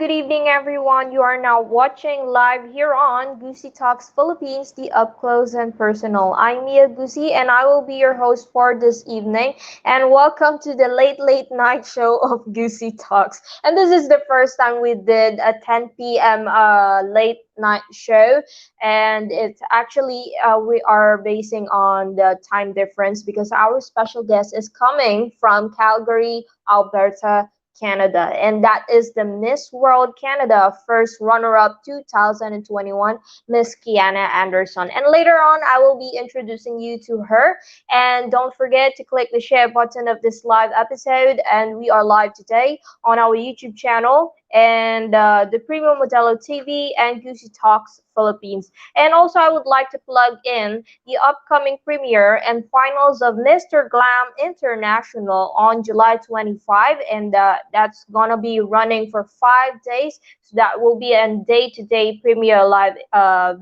good evening, everyone. You are now watching live here on Gusi Talks Philippines, the up close and personal. I'm Mia Gusi, and I will be your host for this evening. And welcome to the late night show of Gusi Talks. And this is the first time we did a 10 p.m. Late night show, and it's actually we are basing on the time difference because our special guest is coming from Calgary, Alberta, Canada, and that is the Miss World Canada first runner-up 2021, Miss Kiana Anderson. And later on, I will be introducing you to her. And don't forget to click the share button of this live episode. And we are live today on our YouTube channel and the Premium Modelo TV and Gusi Talks Philippines. And also, I would like to plug in the upcoming premiere and finals of Mr. Glam International on July 25, and that's gonna be running for 5 days. So that will be a day-to-day premiere live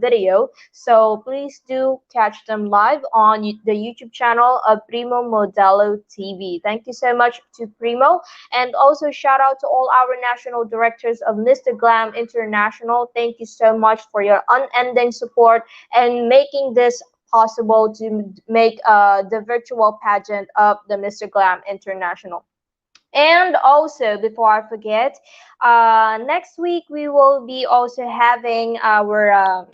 video. So please do catch them live on the YouTube channel of Primo Modelo TV. Thank you so much to Primo, and also shout out to all our national directors of Mr. Glam International. Thank you so much for your unending support and making this possible to make the virtual pageant of the Mr. Glam International. And also, before I forget, next week we will be also having our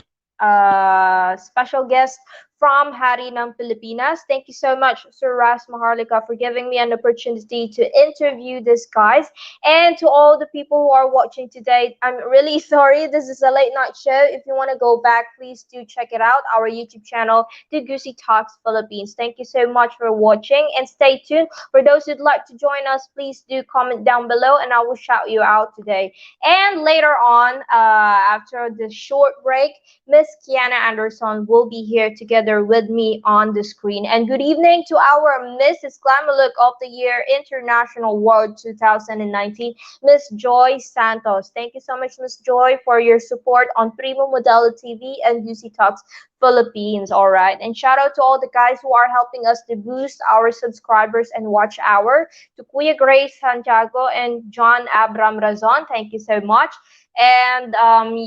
special guest from Hari ng Pilipinas. Thank you so much, Sir Ras Maharlika, for giving me an opportunity to interview these guys. And to all the people who are watching today, I'm really sorry. This is a late night show. If you want to go back, please do check it out, our YouTube channel, The Gusi Talks Philippines. Thank you so much for watching, and stay tuned. For those who'd like to join us, please do comment down below, and I will shout you out today. And later on, after the short break, Miss Kiana Anderson will be here together with me on the screen. And good evening to our Mrs. Glamour Look of the Year International World 2019, Miss Joy Santos. Thank you so much, Miss Joy, for your support on Primo Modelo TV and Gusi Talks Philippines. All right, and shout out to all the guys who are helping us to boost our subscribers and watch hour, to Kuya Grace Santiago and John Abram Razon. Thank you so much. And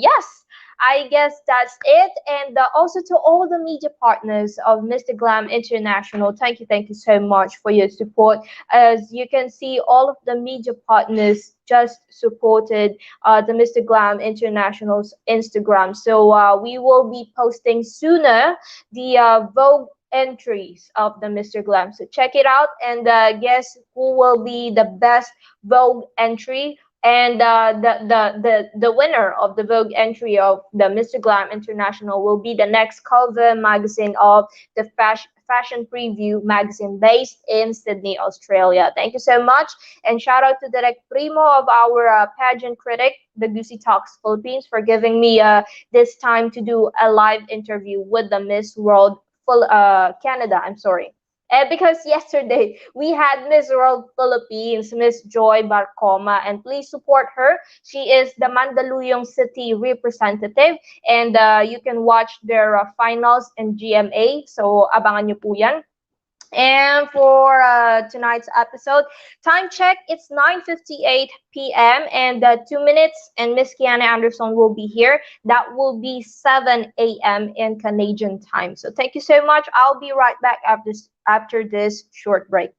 yes, I guess that's it. And also to all the media partners of Mr. Glam International, thank you so much for your support. As you can see, all of the media partners just supported the Mr. Glam International's Instagram. So we will be posting sooner the Vogue entries of the Mr. Glam. So check it out and guess who will be the best Vogue entry. And the winner of the Vogue entry of the Mr. Glam International will be the next cover magazine of the fashion preview magazine based in Sydney, Australia. Thank you so much, and shout out to Direct Primo of our pageant critic, the Gusi Talks Philippines, for giving me this time to do a live interview with the Miss World Canada. I'm sorry. Because yesterday we had Miss World Philippines, Miss Joy Barcoma, and please support her. She is the Mandaluyong City representative, and you can watch their finals in GMA. So abangan nyo po yan. And for tonight's episode, time check, it's 9:58 p.m. and 2 minutes, and Miss Kiana Anderson will be here. That will be 7 a.m. in Canadian time. So thank you so much. I'll be right back after this short break.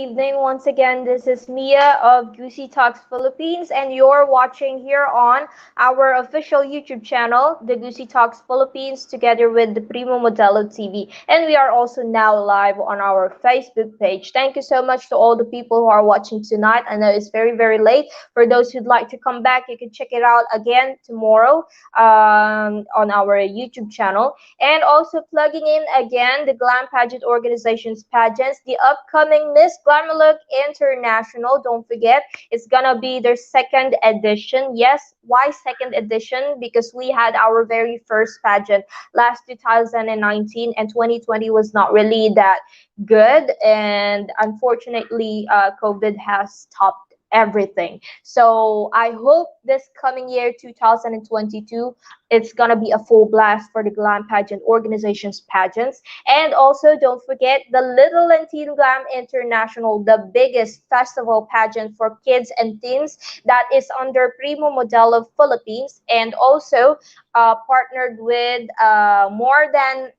evening. Once again, this is Mia of Gusi Talks Philippines, and you're watching here on our official YouTube channel, the Gusi Talks Philippines, together with the Primo Modelo TV. And we are also now live on our Facebook page. Thank you so much to all the people who are watching tonight. I know it's very, very late. For those who'd like to come back, you can check it out again tomorrow on our YouTube channel. And also plugging in again the Glam Pageant Organization's pageants, the upcoming Miss Glamour International. Don't forget, it's gonna be their second edition. Yes, why second edition? Because we had our very first pageant last 2019, and 2020 was not really that good, and unfortunately COVID has stopped everything. So I hope this coming year 2022 it's gonna be a full blast for the Glam Pageant Organization's pageants. And also don't forget the Little and Teen Glam International, the biggest festival pageant for kids and teens that is under Primo Modelo Philippines, and also partnered with more than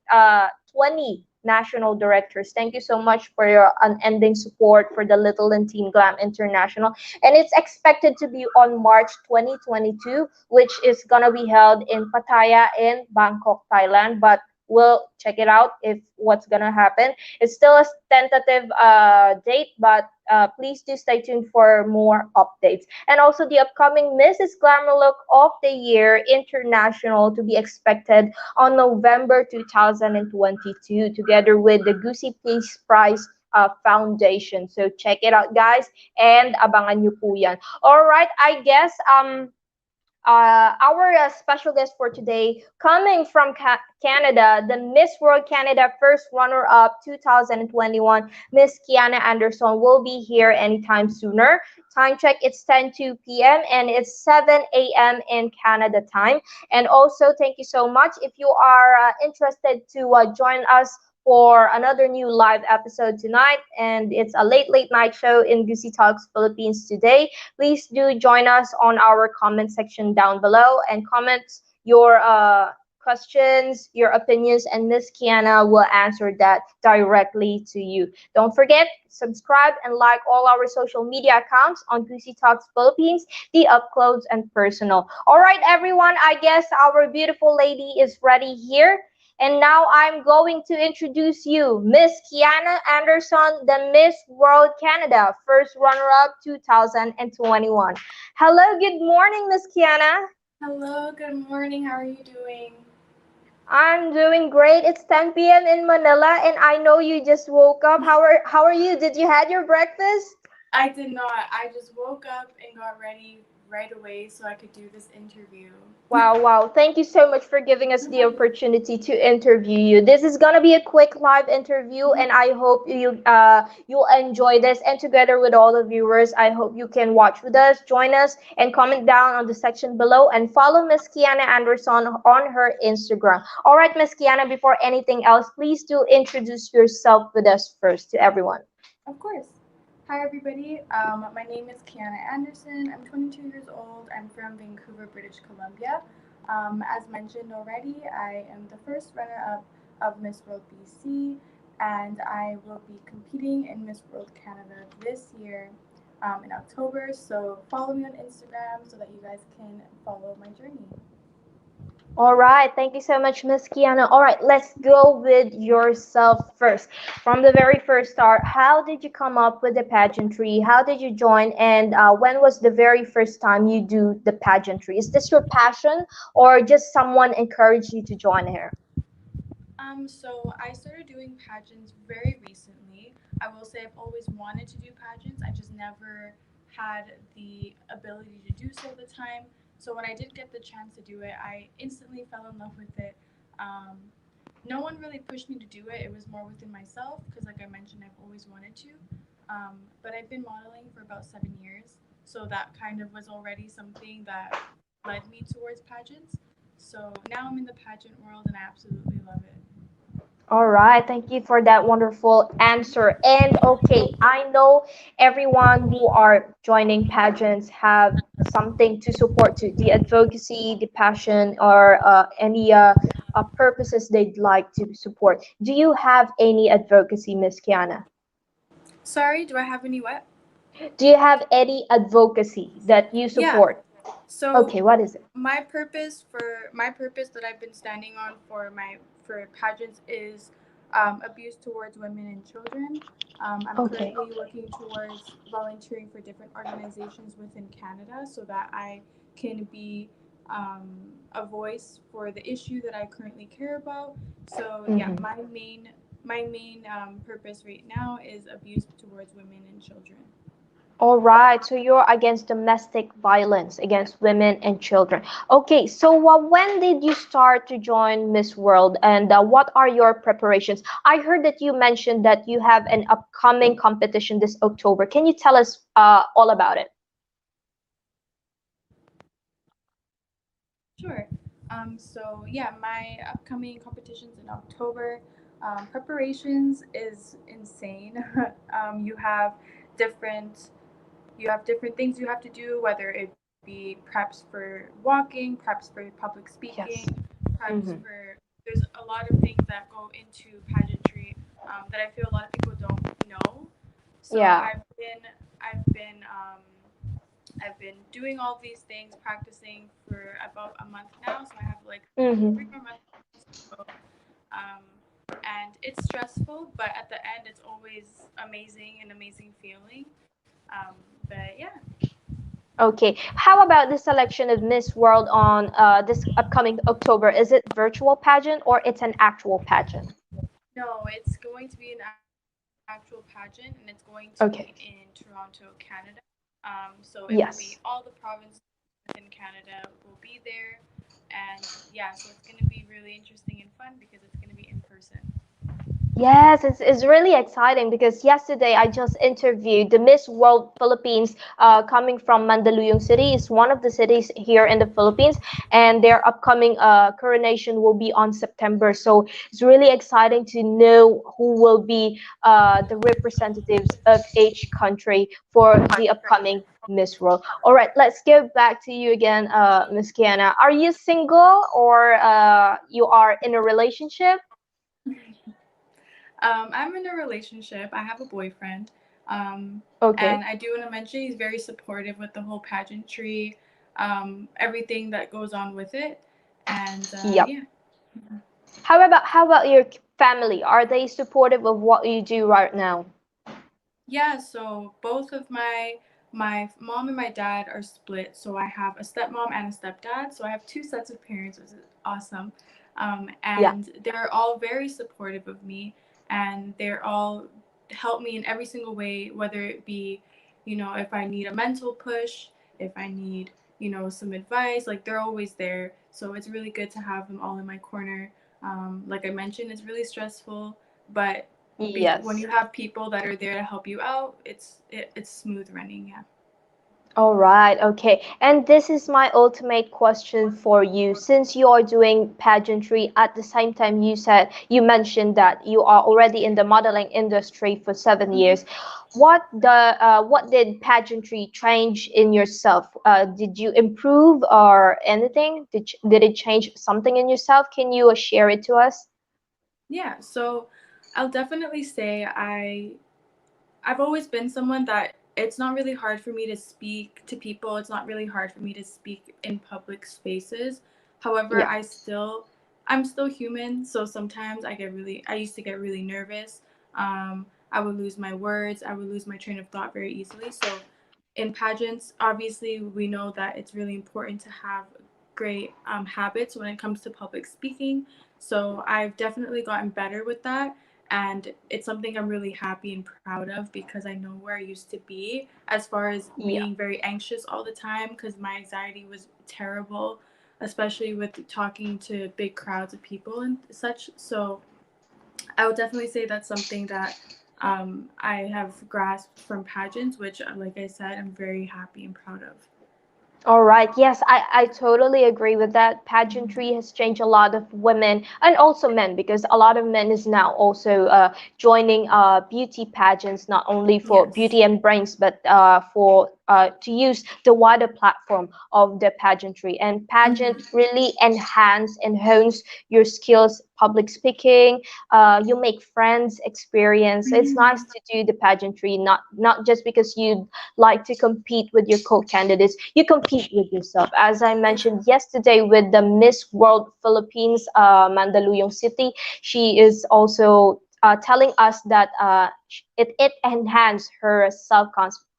20 national directors. Thank you so much for your unending support for the Little and Teen Glam International. And it's expected to be on March 2022, which is going to be held in Pattaya in Bangkok, Thailand. But we'll check it out if what's going to happen. It's still a tentative date, but please do stay tuned for more updates. And also the upcoming Mrs. Glamour Look of the Year International to be expected on November 2022 together with the Gusi Peace Prize Foundation. So check it out, guys, and abangan nyo po yan. All right, I guess our special guest for today, coming from Canada, the Miss World Canada first runner-up 2021, Miss Kiana Anderson, will be here anytime sooner. Time check, it's 10:02 p.m. and it's 7 a.m. in Canada time. And also, thank you so much. If you are interested to join us for another new live episode tonight, and it's a late night show in Gusi Talks Philippines today, please do join us on our comment section down below and comment your questions, your opinions, and Miss Kiana will answer that directly to you. Don't forget, subscribe and like all our social media accounts on Gusi Talks Philippines, the up close and personal. All right, everyone, I guess our beautiful lady is ready here. And now I'm going to introduce you, Miss Kiana Anderson, the Miss World Canada first runner-up 2021. Hello, good morning, Miss Kiana. Hello, good morning. How are you doing? I'm doing great. It's 10 p.m. in Manila, and I know you just woke up. How are you? Did you had your breakfast? I did not. I just woke up and got ready right away so I could do this interview. Wow. Thank you so much for giving us the opportunity to interview you. This is going to be a quick live interview, and I hope you'll enjoy this. And together with all the viewers, I hope you can watch with us, join us, and comment down on the section below and follow Miss Kiana Anderson on her Instagram. All right, Miss Kiana, before anything else, please do introduce yourself with us first to everyone. Of course. Hi, everybody. My name is Kiana Anderson. I'm 22 years old. I'm from Vancouver, British Columbia. As mentioned already, I am the first runner-up of Miss World BC, and I will be competing in Miss World Canada this year in October. So follow me on Instagram so that you guys can follow my journey. All right, thank you so much, Miss Kiana. All right, let's go with yourself first. From the very first start, how did you come up with the pageantry? How did you join? And when was the very first time you do the pageantry? Is this your passion or just someone encouraged you to join here? So I started doing pageants very recently. I will say I've always wanted to do pageants. I just never had the ability to do so at the time. So when I did get the chance to do it, I instantly fell in love with it. No one really pushed me to do it. It was more within myself because, like I mentioned, I've always wanted to. But I've been modeling for about 7 years. So that kind of was already something that led me towards pageants. So now I'm in the pageant world and I absolutely love it. All right, thank you for that wonderful answer. And okay, I know everyone who are joining pageants have something to support to the advocacy, the passion, or any purposes they'd like to support. Do you have any advocacy, Miss Kiana? Sorry, do I have any what? Do you have any advocacy that you Yeah. support? So Okay, what is it? my purpose that I've been standing on for pageants is abuse towards women and children. I'm Okay. currently working towards volunteering for different organizations within Canada so that I can be a voice for the issue that I currently care about. So yeah, Mm-hmm. my main purpose right now is abuse towards women and children. All right, so you're against domestic violence against women and children. Okay, so when did you start to join Miss World, and what are your preparations? I heard that you mentioned that you have an upcoming competition this October. Can you tell us all about it? Sure. So yeah, my upcoming competitions in October. Preparations is insane. You have different things you have to do, whether it be preps for walking, preps for public speaking, Yes. preps Mm-hmm. for there's a lot of things that go into pageantry that I feel a lot of people don't know. So Yeah. I've been doing all these things, practicing for about a month now. So I have like Mm-hmm. 3 more months to go. Um, and it's stressful, but at the end, it's always amazing, an amazing feeling. But yeah. Okay. How about the selection of Miss World on this upcoming October? Is it virtual pageant or it's an actual pageant? No, it's going to be an actual pageant, and it's going to be in Okay. Toronto, Canada. So it will be all the Yes. provinces within Canada will be there, and yeah, so it's going to be really interesting and fun because it's going to be in person. Yes, it's really exciting because yesterday I just interviewed the Miss World Philippines coming from Mandaluyong City. It's one of the cities here in the Philippines, and their upcoming coronation will be on September. So it's really exciting to know who will be the representatives of each country for the upcoming Miss World. All right, let's get back to you again, Miss Kiana. Are you single or you are in a relationship? I'm in a relationship. I have a boyfriend. And Okay. I do want to mention he's very supportive with the whole pageantry, everything that goes on with it. And Yep. yeah. How about your family? Are they supportive of what you do right now? Yeah, so both of my mom and my dad are split. So I have a stepmom and a stepdad. So I have two sets of parents, which is awesome. Yeah. And they're all very supportive of me, and they're all help me in every single way, whether it be, if I need a mental push, if I need, some advice, like they're always there. So it's really good to have them all in my corner. Like I mentioned, it's really stressful, but when Yes. you have people that are there to help you out, it's smooth running. Yeah. All right, okay. And this is my ultimate question for you. Since you are doing pageantry at the same time, you mentioned that you are already in the modeling industry for 7 years. What did pageantry change in yourself? Did you improve or anything? Did it change something in yourself? Can you share it to us? Yeah, so I'll definitely say I've always been someone that it's not really hard for me to speak to people. It's not really hard for me to speak in public spaces. However, Yeah. I'm still human, so sometimes I used to get really nervous. I would lose my words. I would lose my train of thought very easily. So in pageants, obviously, we know that it's really important to have great habits when it comes to public speaking. So I've definitely gotten better with that. And it's something I'm really happy and proud of because I know where I used to be as far as Yeah. being very anxious all the time because my anxiety was terrible, especially with talking to big crowds of people and such. So I would definitely say that's something that I have grasped from pageants, which, like I said, I'm very happy and proud of. All right. Yes, I totally agree with that. Pageantry has changed a lot of women and also men because a lot of men is now also joining beauty pageants, not only for Yes. beauty and brains, but for to use the wider platform of the pageantry. And Mm-hmm. pageant really enhance and hones your skills, public speaking. You make friends, experience. It's nice Mm-hmm. to do the pageantry, not just because you like to compete with your co-candidates. You compete with yourself. As I mentioned yesterday with the Miss World Philippines, Mandaluyong City, she is also telling us that it enhanced her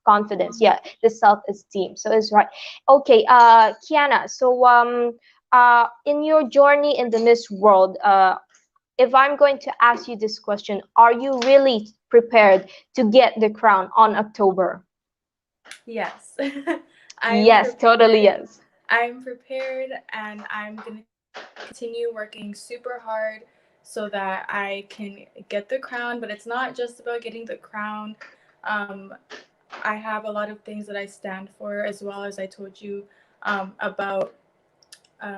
confidence. Yeah, the self-esteem. So it's right. Okay, Kiana. So in your journey in the Miss World, if I'm going to ask you this question, are you really prepared to get the crown on October? Yes. I'm Yes, totally prepared. yes. I'm prepared, and I'm going to continue working super hard so that I can get the crown. But it's not just about getting the crown. Um, I have a lot of things that I stand for, as well as I told you about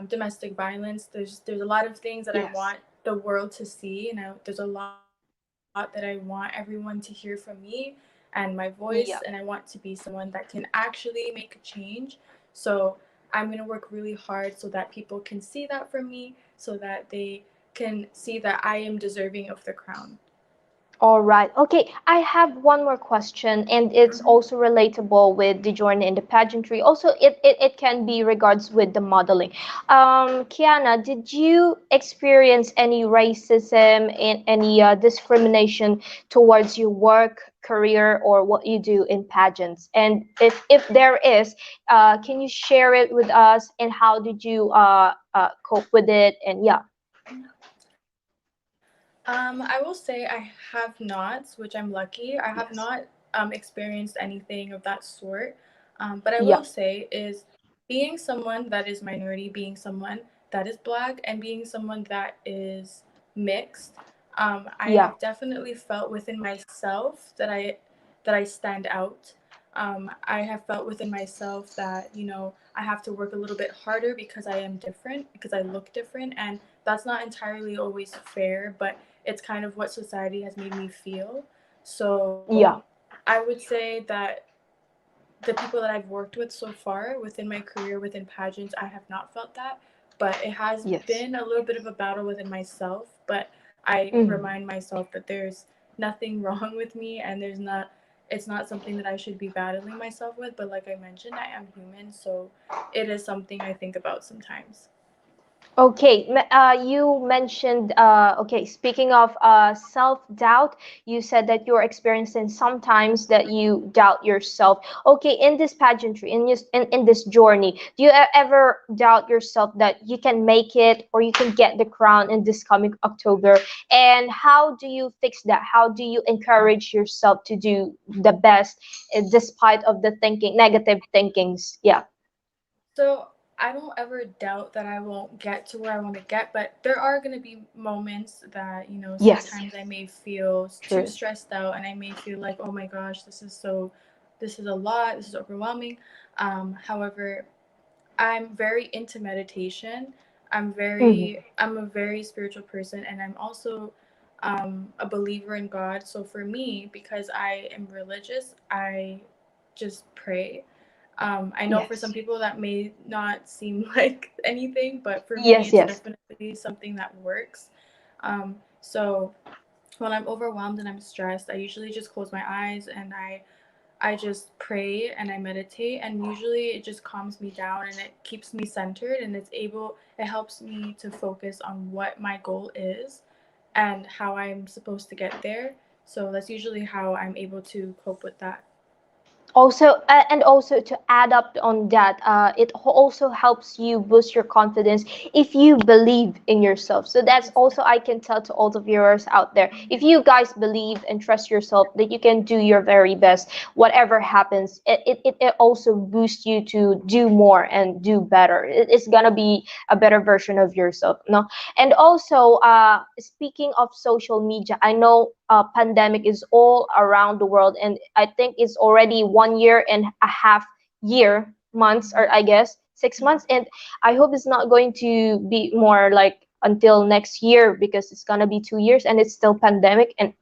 domestic violence. There's a lot of things that I Yes. want the world to see, and there's a lot that I want everyone to hear from me and my voice, and I want to be Yeah. someone that can actually make a change. So I'm going to work really hard so that people can see that from me, so that they can see that I am deserving of the crown. All right. Okay, I have one more question, and it's Hmm. also relatable with the journey in the pageantry. Also, it can be regards with the modeling. Kiana, did you experience any racism and any discrimination towards your work, career, or what you do in pageants? And if there is, can you share it with us? And how did you cope with it? And yeah, I will say I have not, which I'm lucky. I have yes, not experienced anything of that sort. But I yeah, will say is being someone that is minority, being someone that is black, and being someone that is mixed. I yeah, have definitely felt within myself that I stand out. I have felt within myself that I have to work a little bit harder because I am different, because I look different, and that's not entirely always fair, but it's kind of what society has made me feel. So yeah. I would say that the people that I've worked with so far within my career within pageants, I have not felt that, but it has Yes. been a little bit of a battle within myself. But I Mhm. remind myself that there's nothing wrong with me, and it's not something that I should be battling myself with. But like I mentioned, I am human, so it is something I think about sometimes. Okay, you mentioned, okay, speaking of self-doubt, you said that you're experiencing sometimes that you doubt yourself. Okay, in this pageantry, in this journey, do you ever doubt yourself that you can make it or you can get the crown in this coming October? And how do you fix that? How do you encourage yourself to do the best despite of the thinking, negative thinkings? Yeah. So I don't ever doubt that I won't get to where I want to get, but there are going to be moments that, Yes. sometimes I may feel too True. stressed out, and I may feel like, oh my gosh, this is a lot, this is overwhelming. However, I'm very into meditation. Mhm. I'm a very spiritual person, and I'm also a believer in God. So for me, because I am religious, I just pray. I know for some Yes. people that may not seem like anything, but for me, Yes, it's yes. definitely something that works. So when I'm overwhelmed and I'm stressed, I usually just close my eyes and I just pray and I meditate, and usually it just calms me down and it keeps me centered, and it helps me to focus on what my goal is and how I'm supposed to get there. So that's usually how I'm able to cope with that. Also, and also to add up on that, also helps you boost your confidence if you believe in yourself. So that's also I can tell to all the viewers out there, if you guys believe and trust yourself that you can do your very best, whatever happens, it also boosts you to do more and do better. It's gonna be a better version of yourself, no? And also, speaking of social media, I know pandemic is all around the world, and I think it's already 1 year and a half months, or I guess 6 months, and I hope it's not going to be more like until next year, because it's gonna be 2 years and it's still pandemic, and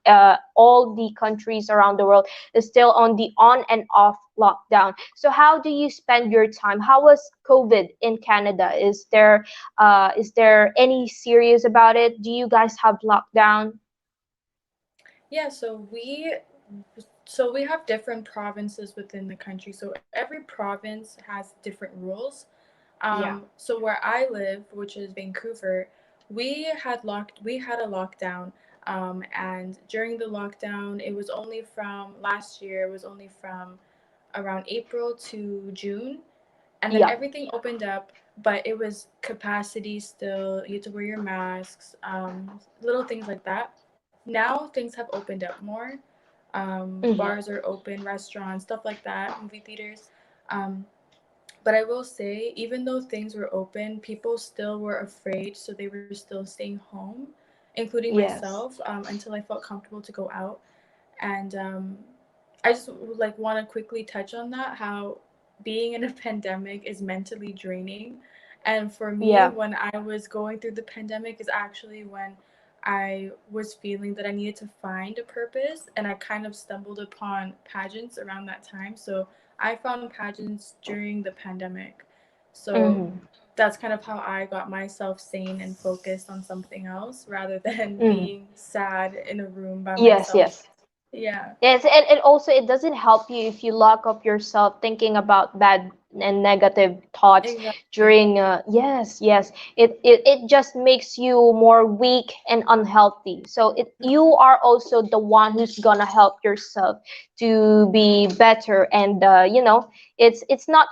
all the countries around the world is still on the on and off lockdown. So how do you spend your time? How was COVID in Canada? Is there any serious about it? Do you guys have lockdown? Yeah, so we have different provinces within the country. So every province has different rules. Yeah. So where I live, which is Vancouver, we had a lockdown. And during the lockdown, it was only from last year. It was only from around April to June, and then Yeah. everything opened up. But it was capacity still. You had to wear your masks, little things like that. Now things have opened up more. Hmm. Bars are open, restaurants, stuff like that, movie theaters. Um, but I will say, even though things were open, people still were afraid, so they were still staying home, including Yes. myself, until I felt comfortable to go out. And I just like want to quickly touch on that, how being in a pandemic is mentally draining. And for me, Yeah. when I was going through the pandemic, is actually when I was feeling that I needed to find a purpose, and I kind of stumbled upon pageants around that time. So I found pageants during the pandemic. So Hmm. that's kind of how I got myself sane and focused on something else rather than Hmm. being sad in a room by Yes, myself. yes. Yeah. Yes, and also it doesn't help you if you lock up yourself thinking about bad and negative thoughts Exactly. during yes, yes. It just makes you more weak and unhealthy. So you are also the one who's gonna help yourself to be better, and it's not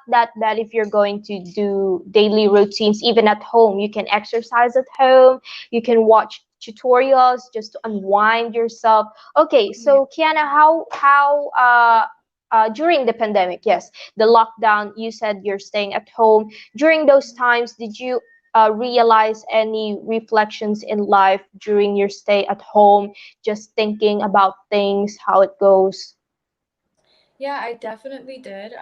that bad if you're going to do daily routines even at home. You can exercise at home, you can watch tutorials just to unwind yourself. Okay, Yeah. so Kiana, during the pandemic, yes, the lockdown, you said you're staying at home. During those times, did you realize any reflections in life during your stay at home, just thinking about things, how it goes? Yeah, I definitely did.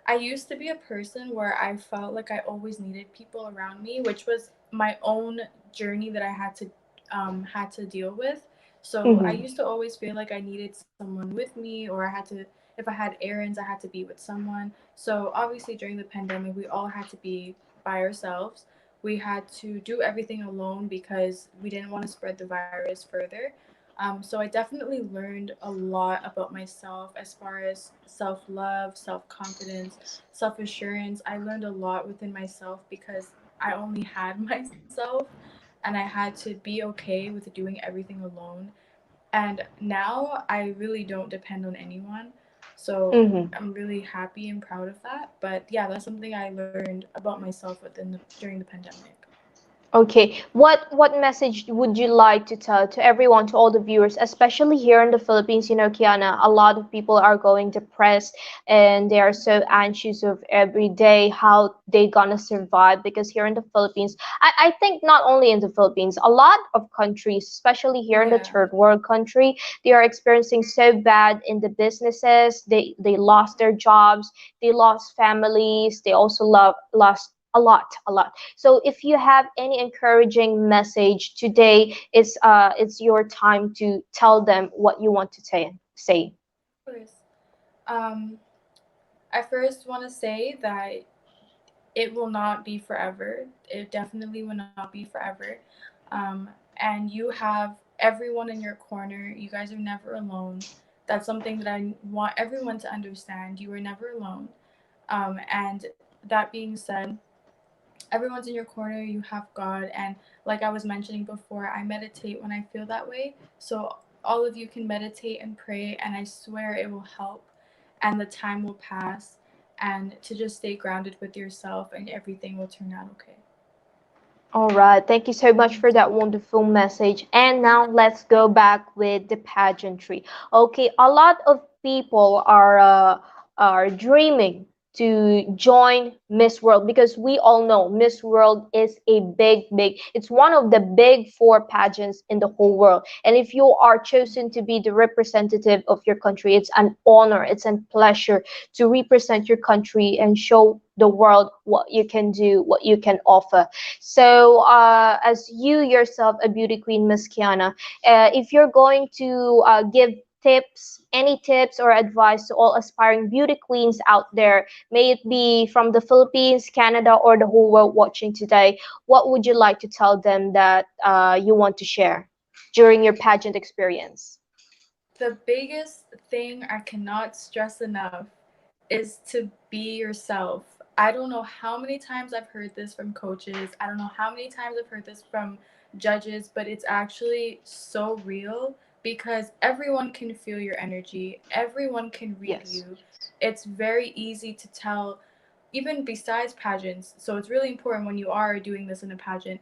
I used to be a person where I felt like I always needed people around me, which was my own journey that I had to deal with. So I Mm-hmm. used to always feel like I needed someone with me, or I had to, if I had errands, I had to be with someone. So obviously during the pandemic, we all had to be by ourselves. We had to do everything alone because we didn't want to spread the virus further. So I definitely learned a lot about myself as far as self love, self confidence, self assurance. I learned a lot within myself because I only had myself, and I had to be okay with doing everything alone. And now I really don't depend on anyone. So Mm-hmm. I'm really happy and proud of that. But yeah, that's something I learned about myself during the pandemic. Okay, what message would you like to tell to everyone, to all the viewers, especially here in the Philippines? You know, Kiana, a lot of people are going depressed and they are so anxious of every day how they gonna survive, because here in the Philippines, I think not only in the Philippines, a lot of countries, especially here in the Yeah. third world country, they are experiencing so bad in the businesses. They lost their jobs, they lost families, they also lost a lot. So if you have any encouraging message today, it's your time to tell them what you want to say. Of course. Um, I first want to say that it will not be forever. It definitely will not be forever. And you have everyone in your corner. You guys are never alone. That's something that I want everyone to understand. You are never alone. And that being said, everyone's in your corner. You have God. And like I was mentioning before, I meditate when I feel that way. So all of you can meditate and pray, and I swear it will help, and the time will pass, and to just stay grounded with yourself, and everything will turn out okay. All right, thank you so much for that wonderful message. And now let's go back with the pageantry. Okay, a lot of people are dreaming to join Miss World, because we all know Miss World is a big, it's one of the big four pageants in the whole world. And if you are chosen to be the representative of your country, it's an honor, it's a pleasure to represent your country and show the world what you can do, what you can offer. So as you yourself a beauty queen, Miss Kiana, if you're going to give tips, any tips or advice to all aspiring beauty queens out there, may it be from the Philippines, Canada, or the whole world watching today, what would you like to tell them that you want to share during your pageant experience? The biggest thing I cannot stress enough is to be yourself. I don't know how many times I've heard this from coaches. I don't know how many times I've heard this from judges, but it's actually so real because everyone can feel your energy. Everyone can read Yes. you. It's very easy to tell, even besides pageants. So it's really important when you are doing this in a pageant.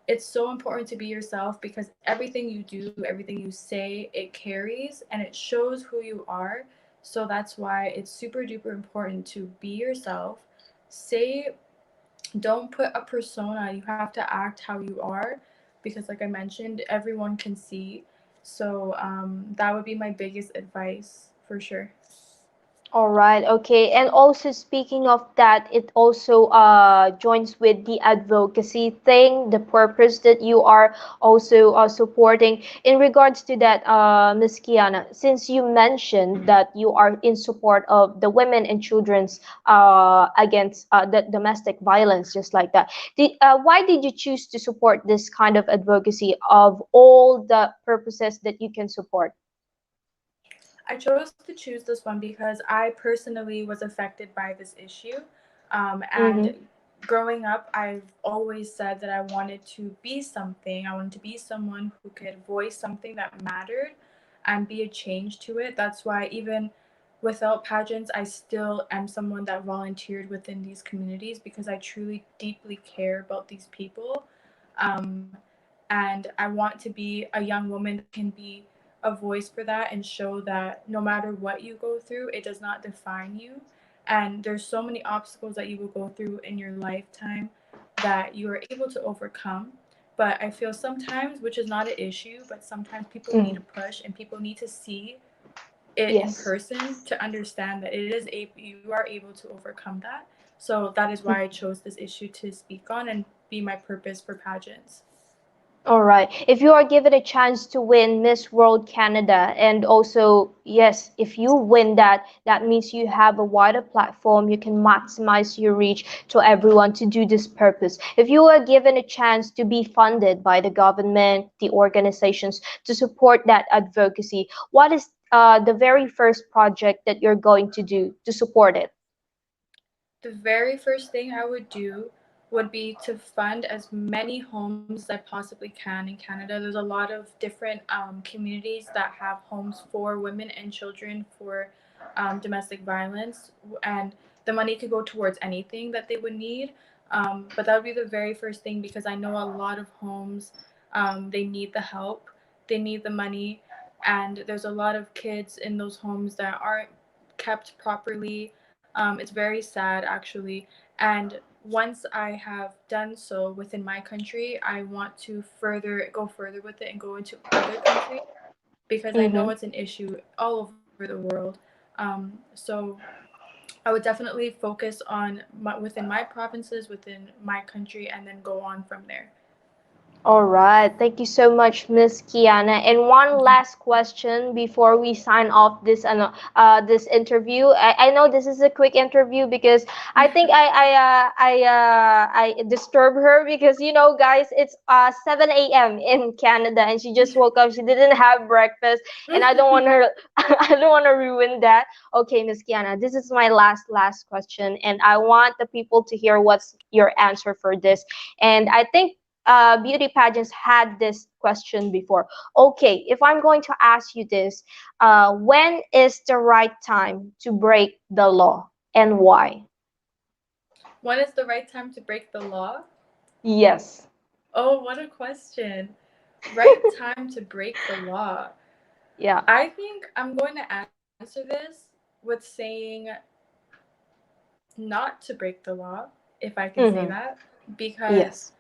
It's so important to be yourself because everything you do, everything you say, it carries and it shows who you are. So that's why it's super duper important to be yourself. Say, don't put a persona. You have to act how you are because, like I mentioned, everyone can see. So that would be my biggest advice for sure. All right, okay. And also speaking of that, it also joins with the advocacy thing, the purpose that you are also supporting. In regards to that, Ms. Kiana, since you mentioned that you are in support of the women and children's against the domestic violence, just like that, why did you choose to support this kind of advocacy of all the purposes that you can support? I chose to choose this one because I personally was affected by this issue. And Mm-hmm. growing up, I've always said that I wanted to be something. I wanted to be someone who could voice something that mattered and be a change to it. That's why, even without pageants, I still am someone that volunteered within these communities because I truly, deeply care about these people. Um, and I want to be a young woman that can be a voice for that and show that no matter what you go through, it does not define you. And there's so many obstacles that you will go through in your lifetime that you are able to overcome. But I feel sometimes, which is not an issue, but sometimes people need Mm. a push and people need to see it in Yes. person to understand that you are able to overcome that. So that is why I chose this issue to speak on and be my purpose for pageants. All right. If you are given a chance to win Miss World Canada, and also, yes, if you win that, that means you have a wider platform. You can maximize your reach to everyone to do this purpose. If you are given a chance to be funded by the government, the organizations to support that advocacy, what is the very first project that you're going to do to support it? The very first thing I would do would be to fund as many homes as I possibly can in Canada. There's a lot of different communities that have homes for women and children for domestic violence, and the money could go towards anything that they would need. But that would be the very first thing because I know a lot of homes, they need the help, they need the money, and there's a lot of kids in those homes that aren't kept properly. It's very sad, actually. And once I have done so within my country, I want to go further with it and go into other countries because I know Mm-hmm. it's an issue all over the world. So I would definitely focus on within my provinces, within my country, and then go on from there. All right. Thank you so much, Miss Kiana. And one last question before we sign off this interview. I know this is a quick interview because I think I disturb her because guys, it's 7 a.m. in Canada and she just woke up. She didn't have breakfast, and I don't want her. I don't want to ruin that. Okay, Miss Kiana, this is my last question, and I want the people to hear what's your answer for this. And I think beauty pageants had this question before. Okay, if I'm going to ask you this, when is the right time to break the law and why? When is the right time to break the law? Yes. Oh, what a question. Right time to break the law. Yeah. I think I'm going to answer this with saying not to break the law, if I can say Mm-hmm. that, because Yes.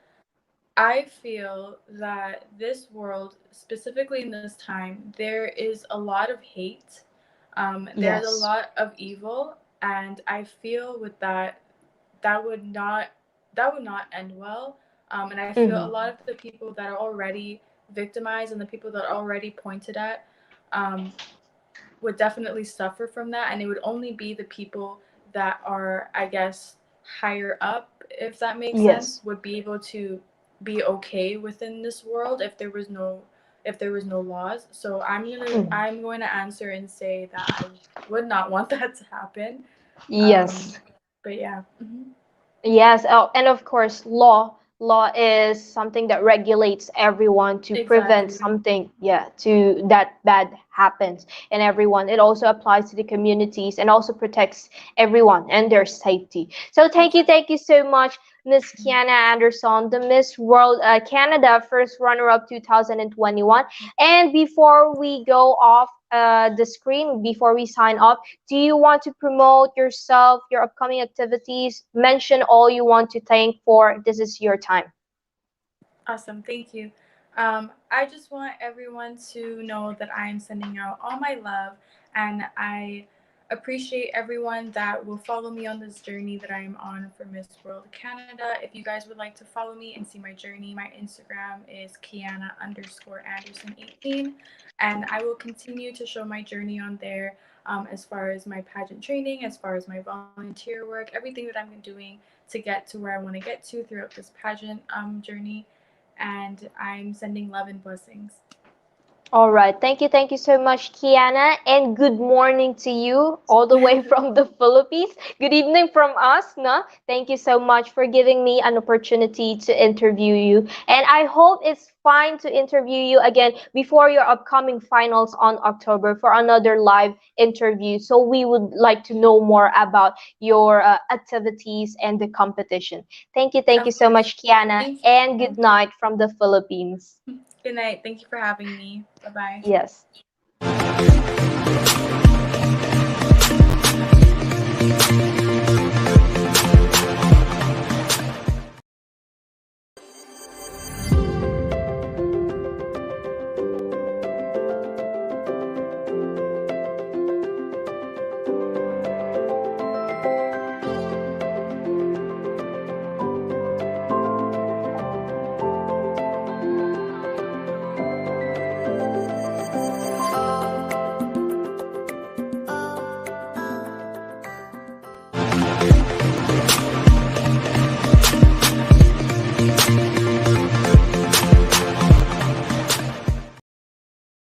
I feel that this world, specifically in this time, there is a lot of hate. There's a Yes. lot of evil, and I feel with that that would not end well. And I feel a Mhm. lot of the people that are already victimized and the people that are already pointed at um, would definitely suffer from that, and it would only be the people that are, I guess, higher up, if that makes sense, Yes. would be able to be okay within this world if there was no laws. So Mhm. I'm going to answer and say that I would not want that to happen. Um, Yes. but yeah. Yes, oh, and of course, law is something that regulates everyone to prevent Exactly. something, yeah, to that bad happens in everyone. It also applies to the communities and also protects everyone and their safety. So Exactly. thank you so much, Miss Kiana Anderson, the Miss World Canada first runner-up 2021. And before we go off the screen, before we sign off, do you want to promote yourself, your upcoming activities? Mention all you want to thank for. This is your time. Awesome, thank you. I just want everyone to know that I am sending out all my love, and I appreciate everyone that will follow me on this journey that I am on for Miss World Canada. If you guys would like to follow me and see my journey, my Instagram is Kiana_Anderson18, and I will continue to show my journey on there. As far as my pageant training, as far as my volunteer work, everything that I'm doing to get to where I want to get to throughout this pageant journey, and I'm sending love and blessings. All right. Thank you so much, Kiana. And good morning to you all the way from the Philippines. Good evening from us, no? Thank you so much for giving me an opportunity to interview you. And I hope it's fine to interview you again before your upcoming finals on October for another live interview. So we would like to know more about your activities and the competition. Thank you Of so course. much, Kiana. Thank And you. good night from the Philippines. Good night. Thank you for having me. Bye bye. Yes.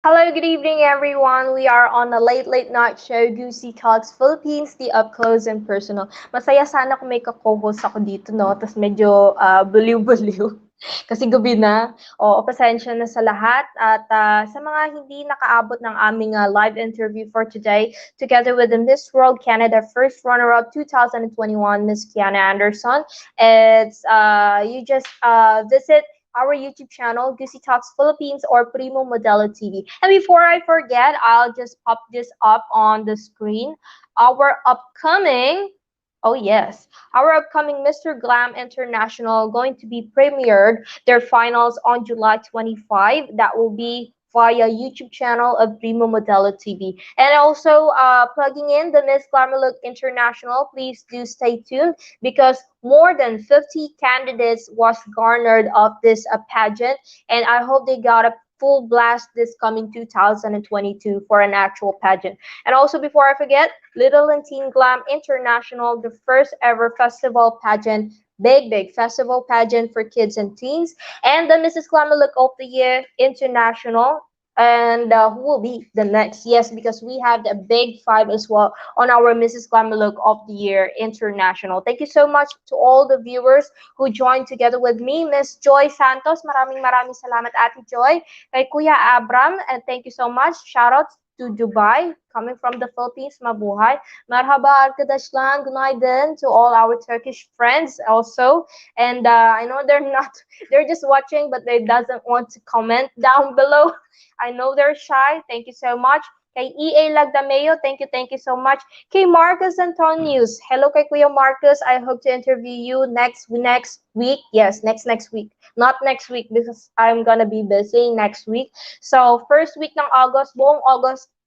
Hello, good evening, everyone. We are on a late night show, Gusi Talks Philippines, the up close and personal. Masaya sana kung may ka-co-host ako dito, no? Tapos medyo baliw-baliw. Kasi gabi na. O, pasensya na sa lahat. At sa mga hindi nakaabot ng aming live interview for today, together with the Miss World Canada first runner-up 2021, Miss Kiana Anderson. It's you just visit our YouTube channel, Gusi Talks Philippines or Primo Modelo TV. And before I forget, I'll just pop this up on the screen. Our upcoming, oh yes, our upcoming Mr. Glam International going to be premiered their finals on July 25. That will be via YouTube channel of Primo Modelo TV. And also plugging in the Miss Glamour Look International, please do stay tuned because more than 50 candidates was garnered of this pageant, and I hope they got a full blast this coming 2022 for an actual pageant. And also, before I forget, Little and Teen Glam International, the first ever festival pageant, big festival pageant for kids and teens, and the Mrs. Glamour Look of the Year International. And who will be the next? Yes, because we have the big five as well on our Mrs. Glamour Look of the Year International. Thank you so much to all the viewers who joined together with me. Miss Joy Santos, maraming salamat Ate Joy. Kay Kuya Abram, and thank you so much. Shout out to Dubai, coming from the Philippines, mabuhay. Merhaba arkadaşlar, günaydın to all our Turkish friends also. And I know they're not, they're just watching, but they doesn't want to comment down below. I know they're shy. Thank you so much. Kay EA Lagdameo, thank you so much. Kay Marcus Antonius, hello kay Kuya Marcus. I hope to interview you next week. Yes, next week. Not next week because I'm gonna be busy next week. So, first week ng August, buong August,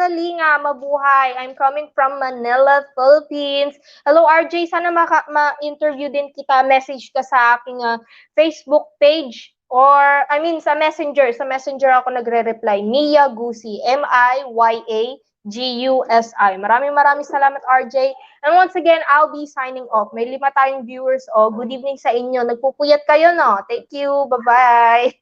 Kalinga, mabuhay. I'm coming from Manila, Philippines. Hello, RJ. Sana ma-interview din kita. Message ka sa aking Facebook page. Or, I mean, sa Messenger. Sa Messenger ako nagre-reply. Mia Gusi. MIYAGUSI. Maraming salamat, RJ. And once again, I'll be signing off. May 5 tayong viewers. Oh, good evening sa inyo. Nagpupuyat kayo, no? Thank you. Bye-bye.